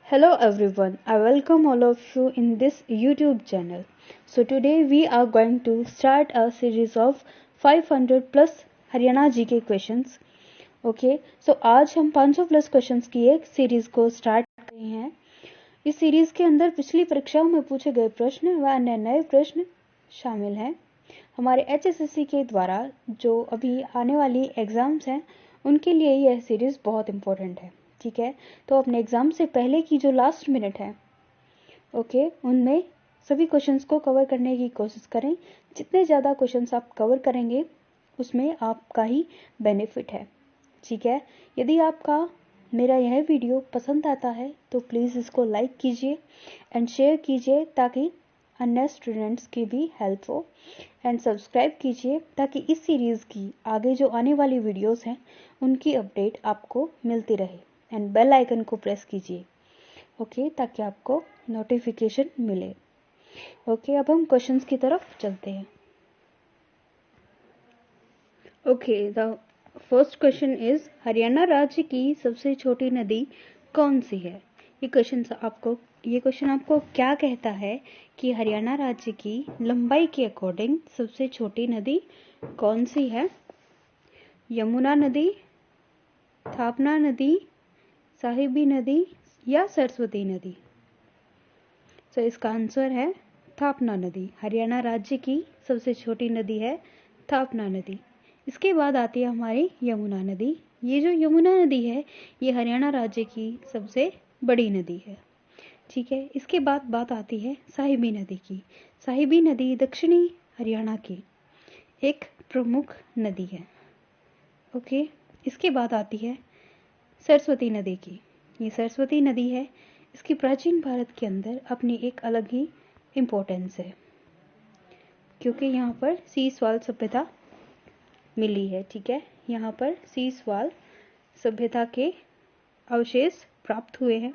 Hello everyone, I welcome all of you in this YouTube channel. So today we are going to start a series of 500 plus Haryana GK questions. Okay, so आज हम 500 plus questions की एक series को start कर रहे हैं. इस series के अंदर पिछली परीक्षाओं में पूछे गए प्रश्न व अन्य नए प्रश्न शामिल हैं. हमारे HSSC के द्वारा जो अभी आने वाली एग्जाम्स हैं उनके लिए यह सीरीज बहुत इंपॉर्टेंट है. ठीक है, तो अपने एग्जाम से पहले की जो लास्ट मिनट है उनमें सभी क्वेश्चंस को कवर करने की कोशिश करें. जितने ज़्यादा क्वेश्चंस आप कवर करेंगे उसमें आपका ही बेनिफिट है. ठीक है, यदि आपका मेरा यह वीडियो पसंद आता है तो प्लीज़ इसको लाइक कीजिए एंड शेयर कीजिए ताकि अन्य स्टूडेंट्स की भी हेल्प हो. एंड सब्सक्राइब कीजिए ताकि इस सीरीज़ की आगे जो आने वाली वीडियोस हैं उनकी अपडेट आपको मिलती रहे. एंड बेल आइकन को प्रेस कीजिए ताकि आपको नोटिफिकेशन मिले. अब हम क्वेश्चंस की तरफ चलते हैं. The first question is Haryana राज्य की सबसे छोटी नदी कौन सी है. ये क्वेश्चन आपको क्या कहता है कि हरियाणा राज्य की लंबाई के अकॉर्डिंग सबसे छोटी नदी कौन सी है. यमुना नदी, थापना नदी, साहिबी नदी या सरस्वती नदी. तो इसका आंसर है थापना नदी. हरियाणा राज्य की सबसे छोटी नदी है थापना नदी. इसके बाद आती है हमारी यमुना नदी. ये जो यमुना नदी है ये हरियाणा राज्य की सबसे बड़ी नदी है. ठीक है, इसके बाद बात आती है साहिबी नदी की. साहिबी नदी दक्षिणी हरियाणा की एक प्रमुख नदी है. इसके बाद आती है सरस्वती नदी की. ये सरस्वती नदी है. इसकी प्राचीन भारत के अंदर अपनी एक अलग ही इम्पोर्टेंस है क्योंकि यहाँ पर सीसवाल सभ्यता मिली है. ठीक है, यहाँ पर सीसवाल सभ्यता के अवशेष प्राप्त हुए हैं.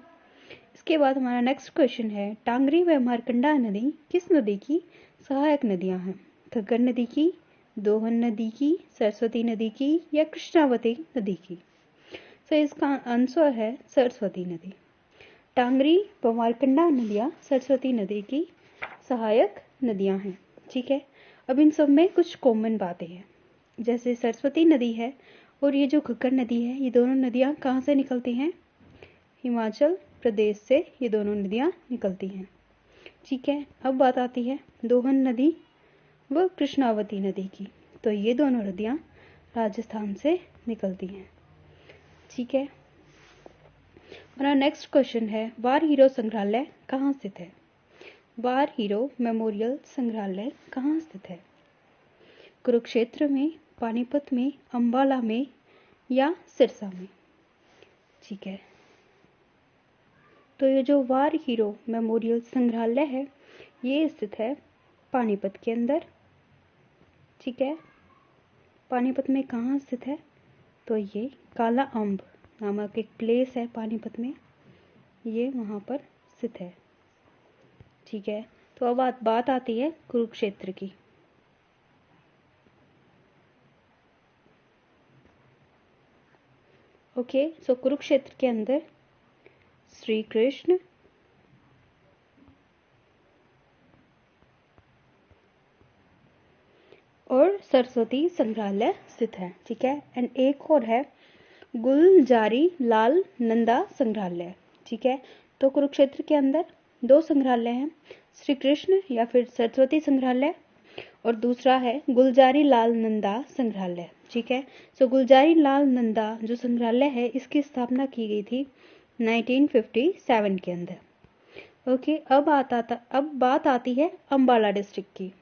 इसके बाद हमारा नेक्स्ट क्वेश्चन है टांगरी व मारकंडा नदी किस नदी की सहायक नदियाँ हैं. घग्गर नदी की, दोहन नदी की, सरस्वती नदी की या कृष्णावती नदी की. तो इसका आंसर है सरस्वती नदी. टांगरी व मारकंडा नदियाँ सरस्वती नदी की सहायक नदियाँ हैं. ठीक है, अब इन सब में कुछ कॉमन बातें हैं. जैसे सरस्वती नदी है और ये जो घग्गर नदी है ये दोनों नदियाँ कहाँ से निकलती हैं. हिमाचल प्रदेश से ये दोनों नदियाँ निकलती हैं. ठीक है, अब बात आती है दोहन नदी व कृष्णावती नदी की. तो ये दोनों नदियाँ राजस्थान से निकलती हैं. ठीक है, हमारा नेक्स्ट क्वेश्चन है वार हीरो संग्रहालय कहाँ स्थित है. वार हीरो मेमोरियल संग्रहालय कहाँ स्थित है. कुरुक्षेत्र में, पानीपत में, अंबाला में या सिरसा में. ठीक है, तो ये जो वार हीरो मेमोरियल संग्रहालय है ये स्थित है पानीपत के अंदर. ठीक है, पानीपत में कहाँ स्थित है तो ये काला अम्ब नामक एक प्लेस है पानीपत में, ये वहाँ पर स्थित है. ठीक है, तो अब बात आती है कुरुक्षेत्र की. सो कुरुक्षेत्र के अंदर श्री कृष्ण और सरस्वती संग्रहालय स्थित है. ठीक है, एंड एक और है गुलजारी लाल नंदा संग्रहालय. ठीक है, तो कुरुक्षेत्र के अंदर दो संग्रहालय हैं, श्री कृष्ण या फिर सरस्वती संग्रहालय और दूसरा है गुलजारी लाल नंदा संग्रहालय. ठीक है, सो गुलजारी लाल नंदा जो संग्रहालय है इसकी स्थापना की गई थी 1957 के अंदर. अब बात आती है अंबाला डिस्ट्रिक्ट की.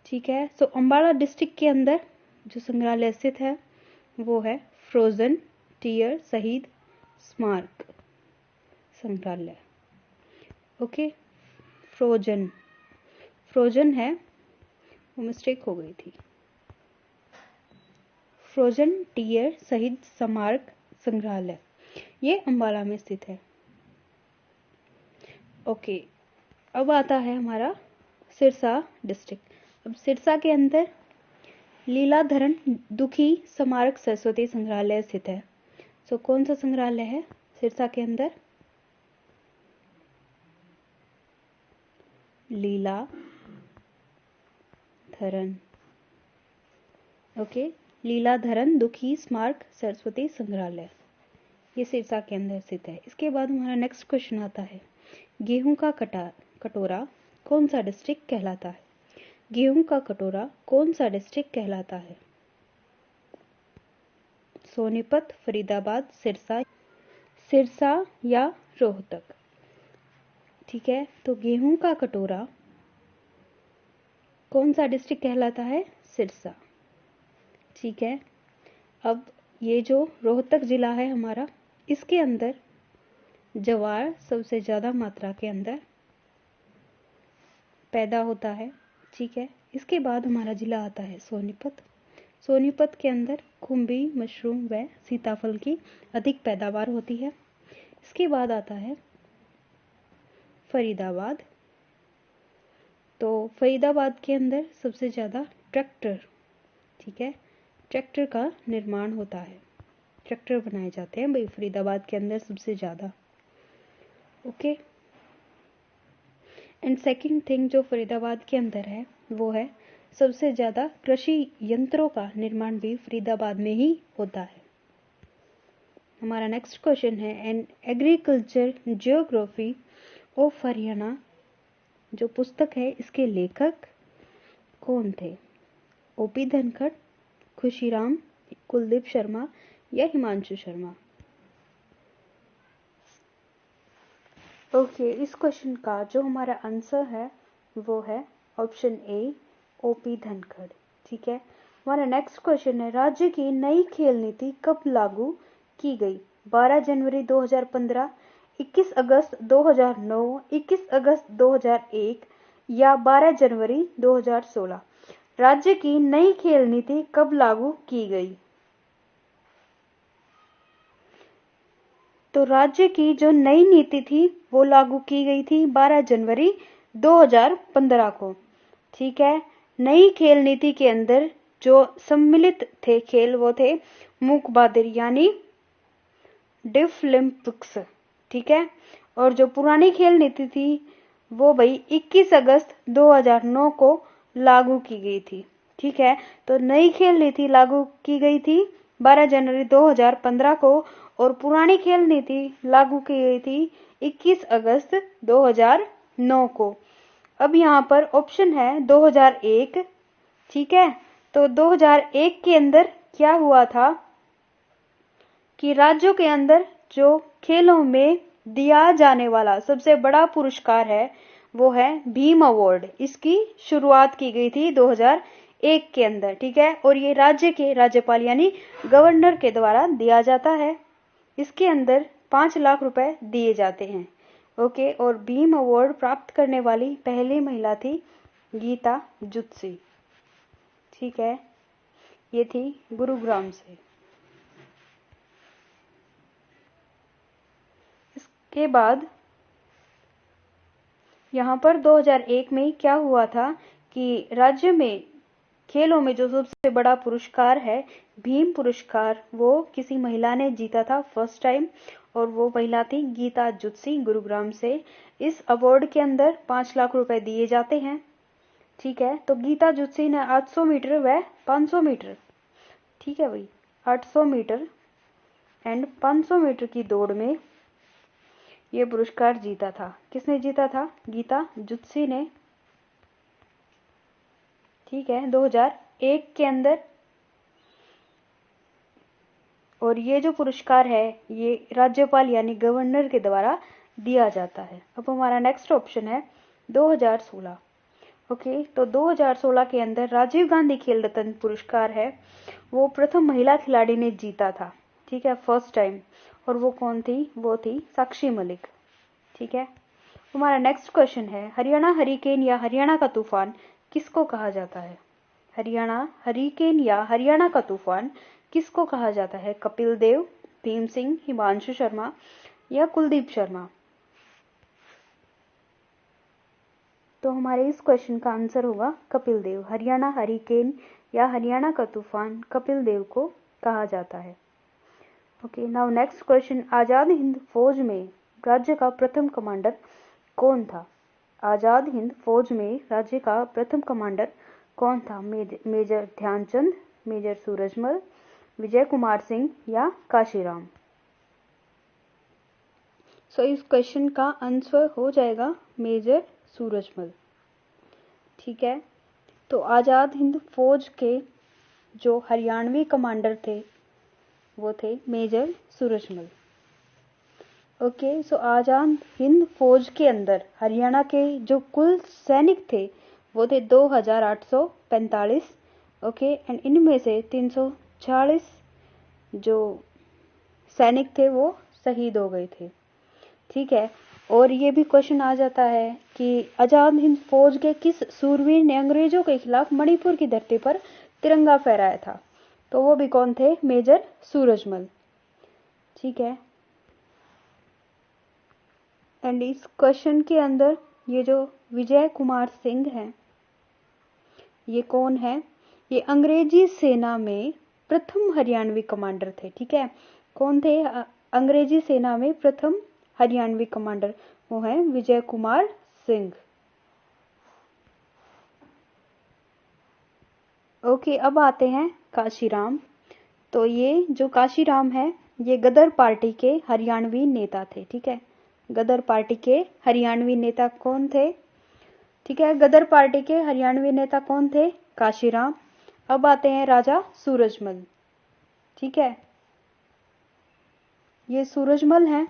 ठीक है, सो अंबाला डिस्ट्रिक्ट के अंदर जो संग्रहालय स्थित है वो है फ्रोजन टीयर शहीद स्मारक संग्रहालय. फ्रोजन है, वो मिस्टेक हो गई थी. फ्रोजन टीयर शहीद स्मारक संग्रहालय ये अंबाला में स्थित है. अब आता है हमारा सिरसा डिस्ट्रिक्ट. अब सिरसा के अंदर लीलाधरन दुखी स्मारक सरस्वती संग्रहालय स्थित है. कौन सा संग्रहालय है सिरसा के अंदर. लीलाधरन। ओके, लीलाधरन दुखी स्मारक सरस्वती संग्रहालय, ये सिरसा के अंदर स्थित है। इसके बाद हमारा नेक्स्ट क्वेश्चन आता है, गेहूं का कटोरा कौन सा डिस्ट्रिक्ट कहलाता है? गेहूं का कटोरा कौन सा डिस्ट्रिक्ट कहलाता है? सोनीपत, फरीदाबाद, सिरसा या रोहतक। ठीक है, तो गेहूं का कटोरा कौन सा डिस्ट्रिक्ट कहलाता है? सिरसा। ठीक है, अब ये जो रोहतक जिला है हमारा, इसके अंदर ज्वार सबसे ज्यादा मात्रा के अंदर पैदा होता है। ठीक है, इसके बाद हमारा जिला आता है सोनीपत। सोनीपत के अंदर खुम्बी, मशरूम व सीताफल की अधिक पैदावार होती है। इसके बाद आता है फरीदाबाद। तो फरीदाबाद के अंदर सबसे ज्यादा ट्रैक्टर, ठीक है, ट्रैक्टर का निर्माण होता है, ट्रैक्टर बनाए जाते हैं भाई फरीदाबाद के अंदर सबसे ज्यादा। ओके, एंड सेकंड थिंग जो फरीदाबाद के अंदर है वो है सबसे ज्यादा कृषि यंत्रों का निर्माण भी फरीदाबाद में ही होता है। हमारा नेक्स्ट क्वेश्चन है, an agriculture geography of Haryana जो पुस्तक है, इसके लेखक कौन थे? ओपी धनखड़, खुशीराम, कुलदीप शर्मा या हिमांशु शर्मा? ओके, इस क्वेश्चन का जो हमारा आंसर है वो है ऑप्शन ए, ओपी धनखड़। ठीक है, हमारा नेक्स्ट क्वेश्चन है, राज्य की नई खेल नीति कब लागू की गई? 12 जनवरी 2015, 21 अगस्त 2009, 21 अगस्त 2001 या 12 जनवरी 2016? राज्य की नई खेल नीति कब लागू की गई? तो राज्य की जो नई नीति थी वो लागू की गई थी 12 जनवरी 2015 को। ठीक है, नई खेल नीति के अंदर जो सम्मिलित थे खेल वो थे मुक्केबाजी यानी डिफलिम्पिक्स। ठीक है, और जो पुरानी खेल नीति थी वो भाई 21 अगस्त 2009 को लागू की गई थी। ठीक है, तो नई खेल नीति लागू की गई थी 12 जनवरी 2015 को और पुरानी खेल नीति लागू की गई थी 21 अगस्त 2009 को। अब यहाँ पर ऑप्शन है 2001। ठीक है, तो 2001 के अंदर क्या हुआ था कि राज्यों के अंदर जो खेलों में दिया जाने वाला सबसे बड़ा पुरस्कार है वो है भीम अवार्ड। इसकी शुरुआत की गई थी 2001 के अंदर। ठीक है, और ये राज्य के राज्यपाल यानी गवर्नर के द्वारा दिया जाता है। इसके अंदर 5 लाख रुपए दिए जाते हैं। ओके, और भीम अवार्ड प्राप्त करने वाली पहली महिला थी गीता जुत्सी। ठीक है, ये थी गुरुग्राम से। इसके बाद यहाँ पर 2001 में क्या हुआ था कि राज्य में खेलों में जो सबसे बड़ा पुरस्कार है भीम पुरस्कार, वो किसी महिला ने जीता था फर्स्ट टाइम, और वो महिला थी गीता जुत्सी गुरुग्राम से। इस अवार्ड के अंदर 5 लाख रुपए दिए जाते हैं। ठीक है, तो गीता जुत्सी ने 800 मीटर व 500 मीटर, ठीक है भाई, 800 मीटर एंड 500 मीटर की दौड़ में ये पुरस्कार जीता था। किसने जीता था? गीता जुत्सी ने। ठीक है, 2001 के अंदर। और ये जो पुरस्कार है ये राज्यपाल यानी गवर्नर के द्वारा दिया जाता है। अब हमारा नेक्स्ट ऑप्शन है 2016। ओके, तो 2016 के अंदर राजीव गांधी खेल रत्न पुरस्कार है वो प्रथम महिला खिलाड़ी ने जीता था। ठीक है, फर्स्ट टाइम, और वो कौन थी? वो थी साक्षी मलिक। ठीक है, हमारा नेक्स्ट क्वेश्चन है, हरियाणा हरिकेन या हरियाणा का तूफान किसको कहा जाता है? हरियाणा हरिकेन या हरियाणा का तूफान किसको कहा जाता है? कपिल देव, भीम सिंह, हिमांशु शर्मा या कुलदीप शर्मा? तो हमारे इस क्वेश्चन का आंसर होगा कपिल देव। हरियाणा हरिकेन या हरियाणा का तूफान कपिल देव को कहा जाता है। Okay, now next question, Azad Hind फौज में राज्य का प्रथम कमांडर कौन था? आजाद हिंद फौज में राज्य का प्रथम कमांडर कौन था? मेजर ध्यानचंद, मेजर सूरजमल, विजय कुमार सिंह या काशीराम? सो इस क्वेश्चन का आंसर हो जाएगा मेजर सूरजमल। ठीक है, तो आजाद हिंद फौज के जो हरियाणवी कमांडर थे वो थे मेजर सूरजमल। ओके, सो आजाद हिंद फौज के अंदर हरियाणा के जो कुल सैनिक थे वो थे 2845। ओके, एंड इनमें से 340 जो सैनिक थे वो शहीद हो गए थे। ठीक है, और ये भी क्वेश्चन आ जाता है कि आजाद हिंद फौज के किस सूरवीर ने अंग्रेजों के खिलाफ मणिपुर की धरती पर तिरंगा फहराया था? तो वो भी कौन थे? मेजर सूरजमल। ठीक है, एंड इस क्वेश्चन के अंदर ये जो विजय कुमार सिंह हैं ये कौन है? ये अंग्रेजी सेना में प्रथम हरियाणवी कमांडर थे। ठीक है, कौन थे अंग्रेजी सेना में प्रथम हरियाणवी कमांडर? वो है विजय कुमार सिंह। ओके, अब आते हैं काशीराम। तो ये जो काशीराम है ये गदर पार्टी के हरियाणवी नेता थे। ठीक है, गदर पार्टी के हरियाणवी नेता कौन थे? ठीक है, गदर पार्टी के हरियाणवी नेता कौन थे? काशीराम। अब आते हैं राजा सूरजमल। ठीक है, ये सूरजमल हैं।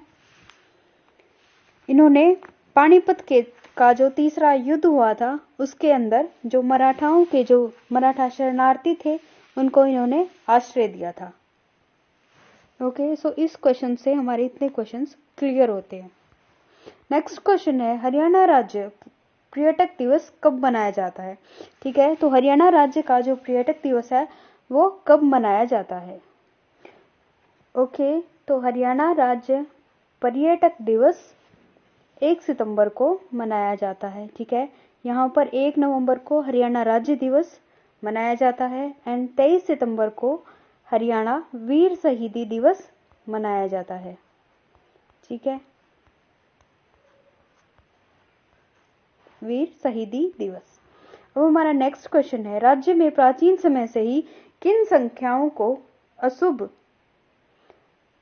इन्होंने पानीपत के का जो तीसरा युद्ध हुआ था उसके अंदर जो मराठाओं के जो मराठा शरणार्थी थे उनको इन्होंने आश्रय दिया था। ओके, सो इस क्वेश्चन से हमारे इतने क्वेश्चंस क्लियर होते हैं। नेक्स्ट क्वेश्चन है हरियाणा राज्य पर्यटक दिवस कब मनाया जाता है? ठीक है, तो हरियाणा राज्य का जो पर्यटक दिवस है वो कब मनाया जाता है? ओके, तो हरियाणा राज्य पर्यटक दिवस 1 सितंबर को मनाया जाता है। ठीक है, यहाँ पर 1 नवंबर को हरियाणा राज्य दिवस मनाया जाता है एंड 23 सितंबर को हरियाणा वीर शहीदी दिवस मनाया जाता है। ठीक है, वीर शहीदी दिवस। अब हमारा नेक्स्ट क्वेश्चन है राज्य में प्राचीन समय से ही किन संख्याओं को अशुभ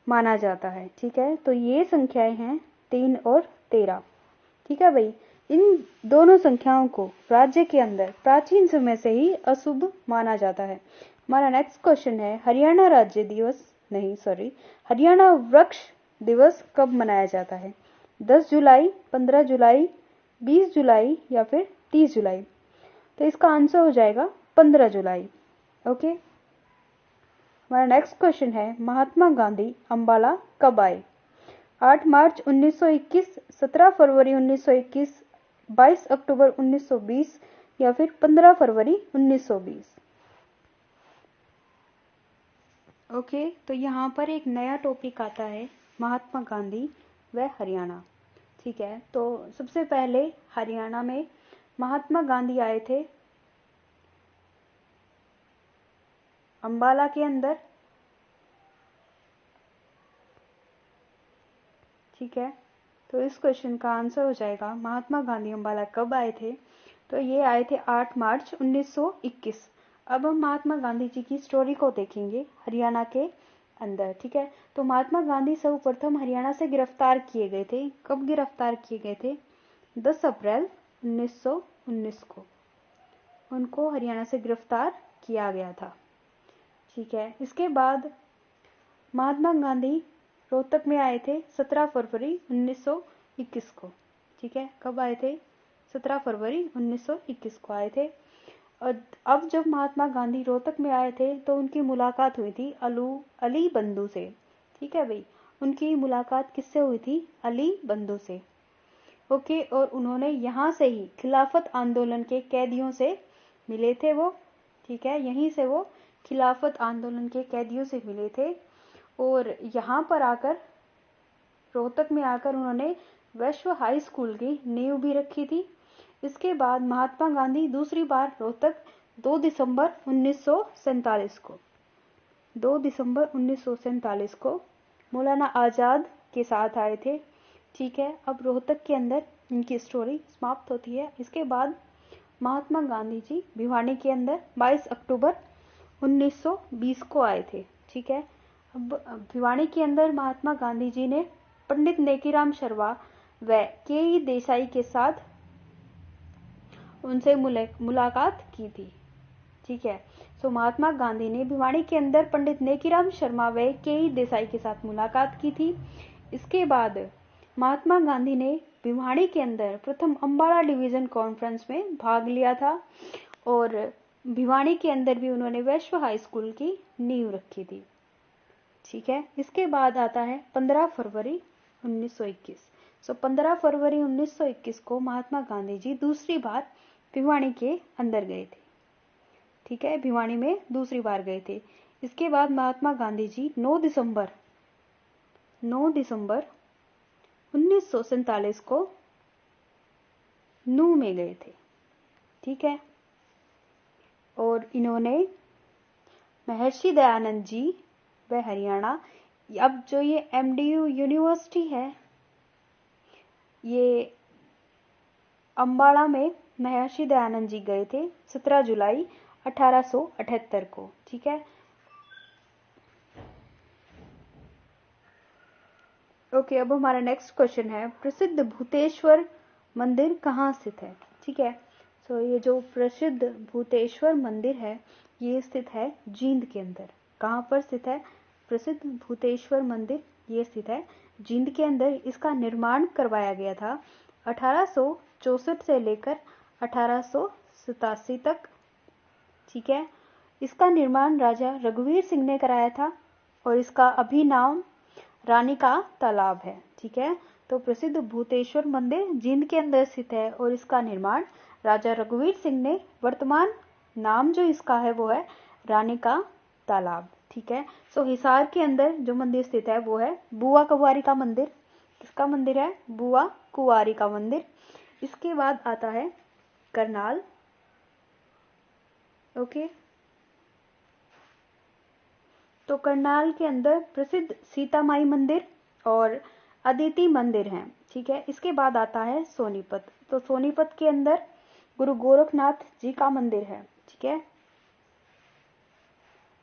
माना जाता है? ठीक है, तो ये संख्याएं हैं 3 और 13। ठीक है भाई, इन दोनों संख्याओं को राज्य के अंदर प्राचीन समय से ही अशुभ माना जाता है। हमारा नेक्स्ट क्वेश्चन है हरियाणा राज्य दिवस नहीं सॉरी हरियाणा वृक्ष दिवस कब मनाया जाता है? 10 जुलाई, 15 जुलाई, 20 जुलाई या फिर 30 जुलाई? तो इसका आंसर हो जाएगा 15 जुलाई। ओके, हमारा नेक्स्ट क्वेश्चन है महात्मा गांधी अंबाला कब आए? 8 मार्च 1921, 17 फरवरी 1921, 22 अक्टूबर 1920 या फिर 15 फरवरी 1920? ओके, तो यहाँ पर एक नया टॉपिक आता है महात्मा गांधी व हरियाणा। ठीक है, तो सबसे पहले हरियाणा में महात्मा गांधी आए थे अंबाला के अंदर। ठीक है, तो इस क्वेश्चन का आंसर हो जाएगा महात्मा गांधी अंबाला कब आए थे? तो ये आए थे 8 मार्च 1921। अब हम महात्मा गांधी जी की स्टोरी को देखेंगे हरियाणा के अंदर। ठीक है, तो महात्मा गांधी सर्वप्रथम हरियाणा से गिरफ्तार किए गए थे। कब गिरफ्तार किए गए थे? 10 अप्रैल 1919 को उनको हरियाणा से गिरफ्तार किया गया था। ठीक है, इसके बाद महात्मा गांधी रोहतक में आए थे 17 फरवरी 1921 को। ठीक है, कब आए थे? 17 फरवरी 1921 को आए थे। और अब जब महात्मा गांधी रोहतक में आए थे तो उनकी मुलाकात हुई थी अली बंधु से। ठीक है भाई, उनकी मुलाकात किससे हुई थी? अली बंधु से। ओके, और उन्होंने यहाँ से ही खिलाफत आंदोलन के कैदियों से मिले थे वो। ठीक है, यहीं से वो खिलाफत आंदोलन के कैदियों से मिले थे और यहाँ पर आकर रोहतक में आकर उन्होंने वैश्व हाई स्कूल की नींव भी रखी थी। इसके बाद महात्मा गांधी दूसरी बार रोहतक 2 दिसंबर 1947 को 2 दिसंबर 1947 को मौलाना आजाद के साथ आए थे। ठीक है, अब रोहतक के अंदर इनकी स्टोरी समाप्त होती है। इसके बाद महात्मा गांधी जी भिवानी के अंदर 22 अक्टूबर 1920 को आए थे। ठीक है, अब भिवानी के अंदर महात्मा गांधी जी ने पंडित नेकीराम शर्मा व के.ई. देसाई के साथ उनसे मुलाकात की थी। ठीक है, सो महात्मा गांधी ने भिवानी के अंदर पंडित नेकीराम शर्मा व के.ई. देसाई के साथ मुलाकात की थी। इसके बाद महात्मा गांधी ने भिवानी के अंदर प्रथम अम्बाला डिवीजन कॉन्फ्रेंस में भाग लिया था और भिवानी के अंदर भी उन्होंने वैश्व हाई स्कूल की नींव रखी थी। ठीक है, इसके बाद आता है 15 फरवरी 1921। सो 15 फरवरी 1921 को महात्मा गांधी जी दूसरी बार भिवानी के अंदर गए थे। ठीक है, भिवानी में दूसरी बार गए थे। इसके बाद महात्मा गांधी जी 9 दिसंबर 1947 को नूह में गए थे। ठीक है, और इन्होंने महर्षि दयानंद जी व हरियाणा, अब जो ये MDU यूनिवर्सिटी है, ये अम्बाड़ा में महर्षि दयानंद जी गए थे 17 जुलाई 1878 को। ठीक है, ओके, अब हमारा नेक्स्ट क्वेश्चन है प्रसिद्ध भूतेश्वर मंदिर कहाँ स्थित है। ठीक है, सो ये जो प्रसिद्ध भूतेश्वर मंदिर है ये स्थित है जींद के अंदर। कहाँ पर स्थित है प्रसिद्ध भूतेश्वर मंदिर? ये स्थित है जींद के अंदर। इसका निर्माण करवाया गया था 1864 से लेकर 1887 तक। ठीक है, इसका निर्माण राजा रघुवीर सिंह ने कराया था और इसका अभी नाम रानी का तालाब है। ठीक है, तो प्रसिद्ध भूतेश्वर मंदिर जींद के अंदर स्थित है और इसका निर्माण राजा रघुवीर सिंह ने, वर्तमान नाम जो इसका है वो है रानी का तालाब। ठीक है, सो हिसार के अंदर जो मंदिर स्थित है वो है बुआ कुंवारी का मंदिर। किसका मंदिर है? बुआ कुंवारी का मंदिर। इसके बाद आता है करनाल। ओके, तो करनाल के अंदर प्रसिद्ध सीता माई मंदिर और अदिति मंदिर हैं। ठीक है, इसके बाद आता है सोनीपत। तो सोनीपत के अंदर गुरु गोरखनाथ जी का मंदिर है। ठीक है,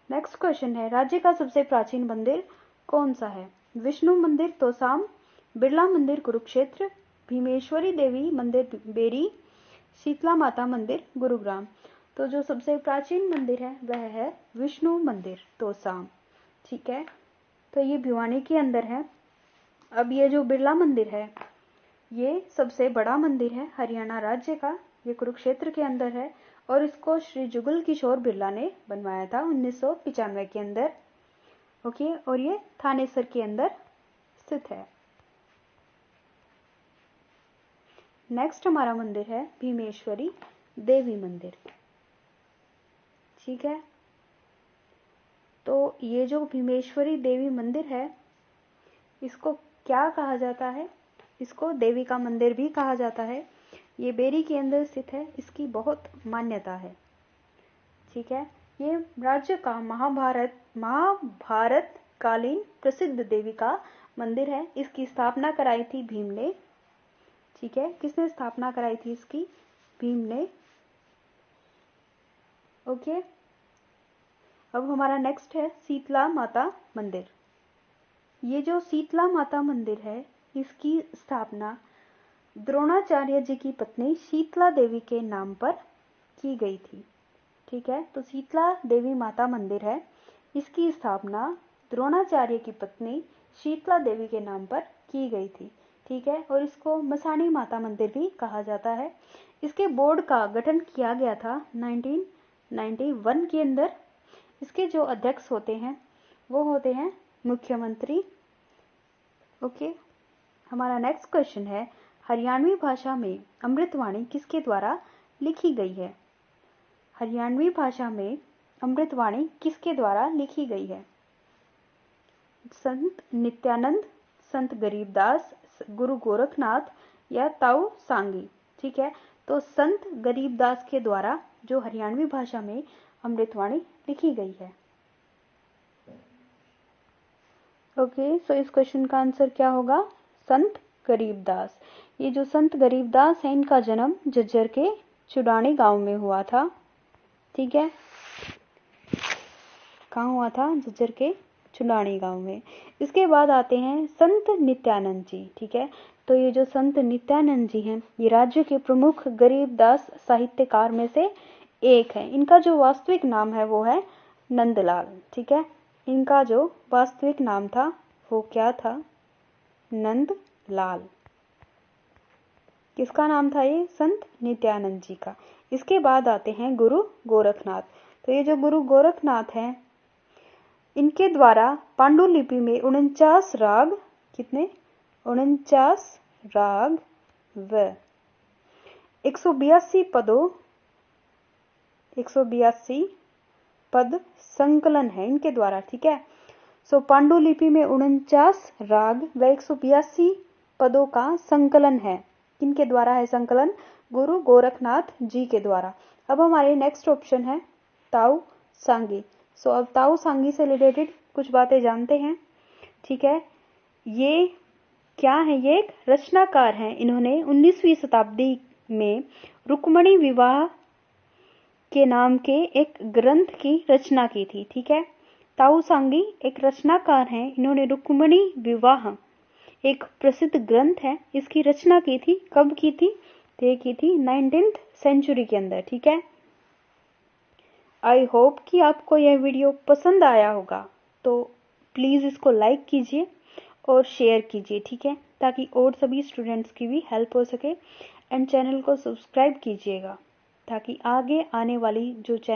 नेक्स्ट क्वेश्चन है राज्य का सबसे प्राचीन मंदिर कौन सा है? विष्णु मंदिर तोसाम, बिरला मंदिर कुरुक्षेत्र, भीमेश्वरी देवी मंदिर बेरी, शीतला माता मंदिर गुरुग्राम। तो जो सबसे प्राचीन मंदिर है वह है विष्णु मंदिर तोसाम। ठीक है, तो ये भिवानी के अंदर है। अब ये जो बिरला मंदिर है ये सबसे बड़ा मंदिर है हरियाणा राज्य का। ये कुरुक्षेत्र के अंदर है और इसको श्री जुगल किशोर बिरला ने बनवाया था 1995 के अंदर। ओके, और ये थानेसर के अंदर स्थित है। नेक्स्ट हमारा मंदिर है भीमेश्वरी देवी मंदिर। ठीक है, तो ये जो भीमेश्वरी देवी मंदिर है इसको क्या कहा जाता है? इसको देवी का मंदिर भी कहा जाता है। ये बेरी के अंदर स्थित है, इसकी बहुत मान्यता है। ठीक है, ये राज्य का महाभारत कालीन प्रसिद्ध देवी का मंदिर है। इसकी स्थापना कराई थी भीम ने। ठीक है, किसने स्थापना कराई थी इसकी? भीम ने। ओके, अब हमारा नेक्स्ट है शीतला माता मंदिर। ये जो शीतला माता मंदिर है इसकी स्थापना द्रोणाचार्य जी की पत्नी शीतला देवी के नाम पर की गई थी। ठीक है, तो शीतला देवी माता मंदिर है, इसकी स्थापना द्रोणाचार्य की पत्नी शीतला देवी के नाम पर की गई थी। ठीक है, और इसको मसाणी माता मंदिर भी कहा जाता है। इसके बोर्ड का गठन किया गया था 1991 के अंदर। इसके जो अध्यक्ष होते हैं वो होते हैं मुख्यमंत्री। ओके, हमारा नेक्स्ट क्वेश्चन है हरियाणवी भाषा में अमृतवाणी किसके द्वारा लिखी गई है? हरियाणवी भाषा में अमृतवाणी किसके द्वारा लिखी गई है? संत नित्यानंद, संत गरीबदास, गुरु गोरखनाथ या ताऊ सांगी। ठीक है, तो संत गरीबदास के द्वारा जो हरियाणवी भाषा में अमृतवाणी लिखी गई है। ओके, सो इस क्वेश्चन का आंसर क्या होगा? संत गरीबदास। ये जो संत गरीबदास है इनका जन्म झज्जर के चुडानी गांव में हुआ था। ठीक है, कहाँ हुआ था? झज्जर के चुडानी गांव में। इसके बाद आते हैं संत नित्यानंद जी। ठीक है, तो ये जो संत नित्यानंद जी हैं ये राज्य के प्रमुख गरीबदास साहित्यकार में से एक है। इनका जो वास्तविक नाम है वो है नंदलाल। ठीक है, इनका जो वास्तविक नाम था वो क्या था? नंदलाल। किसका नाम था ये? संत नित्यानंद जी का। इसके बाद आते हैं गुरु गोरखनाथ। तो ये जो गुरु गोरखनाथ हैं इनके द्वारा पांडुलिपि में 49 राग, कितने? 49 राग व 182 पदों, 182 पद संकलन है इनके द्वारा। ठीक है, सो पांडुलिपि में 49 राग व 182 पदों का संकलन है। किनके द्वारा है संकलन? गुरु गोरखनाथ जी के द्वारा। अब हमारे नेक्स्ट ऑप्शन है ताऊ सांगी। सो अब ताऊ सांगी से रिलेटेड कुछ बातें जानते हैं। ठीक है, ये क्या है? ये एक रचनाकार हैं। इन्होंने 19वीं शताब्दी में रुक्मणी विवाह के नाम के एक ग्रंथ की रचना की थी। ठीक है, ताऊ सांगी एक रचनाकार हैं। इन्होंने रुक्मणी विवाह एक प्रसिद्ध ग्रंथ है, इसकी रचना की थी। कब की थी? ये की थी 19th सेंचुरी के अंदर। ठीक है, आई होप कि आपको यह वीडियो पसंद आया होगा, तो प्लीज़ इसको लाइक कीजिए और शेयर कीजिए। ठीक है, ताकि और सभी स्टूडेंट्स की भी हेल्प हो सके। एंड चैनल को सब्सक्राइब कीजिएगा ताकि आगे आने वाली जो चैनल